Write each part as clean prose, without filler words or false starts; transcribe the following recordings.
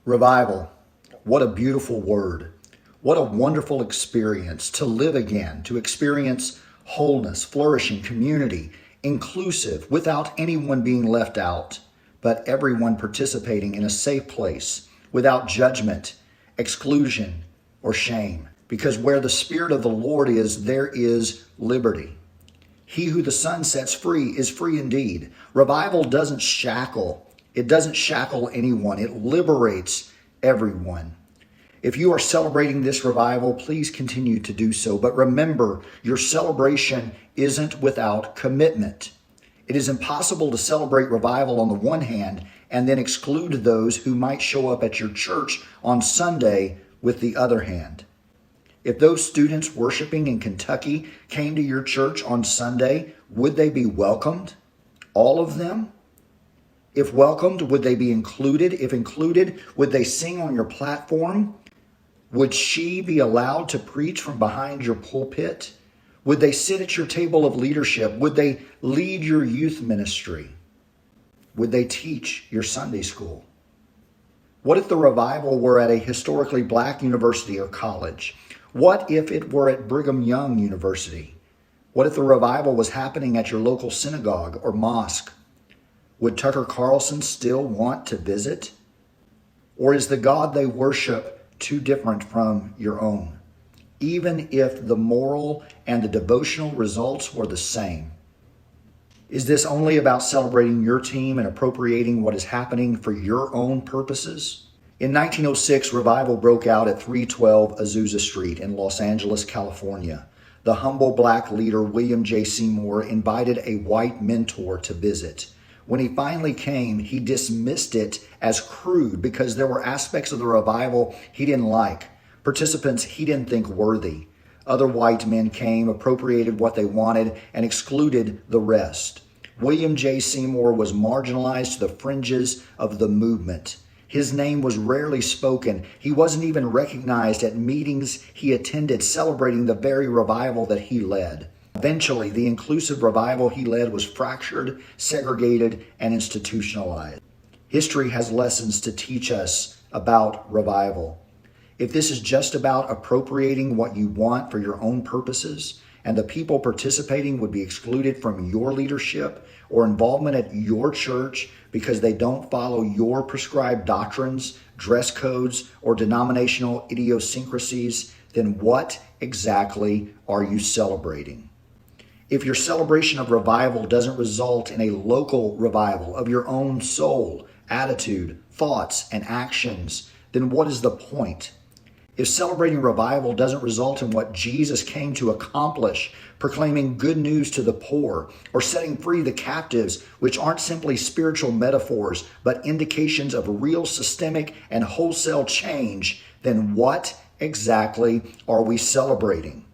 Revival. What a beautiful word. What a wonderful experience to live again, to experience wholeness, flourishing, community, inclusive, without anyone being left out, but everyone participating in a safe place, without judgment, exclusion, or shame. Because where the Spirit of the Lord is, there is liberty. He who the Son sets free is free indeed. Revival doesn't shackle. It doesn't shackle anyone. It liberates everyone. If you are celebrating this revival, please continue to do so. But remember, your celebration isn't without commitment. It is impossible to celebrate revival on the one hand and then exclude those who might show up at your church on Sunday with the other hand. If those students worshiping in Kentucky came to your church on Sunday, would they be welcomed? All of them? If welcomed, would they be included? If included, would they sing on your platform? Would she be allowed to preach from behind your pulpit? Would they sit at your table of leadership? Would they lead your youth ministry? Would they teach your Sunday school? What if the revival were at a historically black university or college? What if it were at Brigham Young University? What if the revival was happening at your local synagogue or mosque? Would Tucker Carlson still want to visit? Or is the God they worship too different from your own, even if the moral and the devotional results were the same? Is this only about celebrating your team and appropriating what is happening for your own purposes? In 1906, revival broke out at 312 Azusa Street in Los Angeles, California. The humble black leader, William J. Seymour, invited a white mentor to visit. When he finally came, he dismissed it as crude because there were aspects of the revival he didn't like, participants he didn't think worthy. Other white men came, appropriated what they wanted, and excluded the rest. William J. Seymour was marginalized to the fringes of the movement. His name was rarely spoken. He wasn't even recognized at meetings he attended celebrating the very revival that he led. Eventually, the inclusive revival he led was fractured, segregated, and institutionalized. History has lessons to teach us about revival. If this is just about appropriating what you want for your own purposes, and the people participating would be excluded from your leadership or involvement at your church because they don't follow your prescribed doctrines, dress codes, or denominational idiosyncrasies, then what exactly are you celebrating? If your celebration of revival doesn't result in a local revival of your own soul, attitude, thoughts, and actions, then what is the point? If celebrating revival doesn't result in what Jesus came to accomplish, proclaiming good news to the poor, or setting free the captives, which aren't simply spiritual metaphors, but indications of real systemic and wholesale change, then what exactly are we celebrating?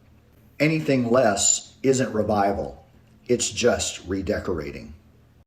Anything less isn't revival. It's just redecorating.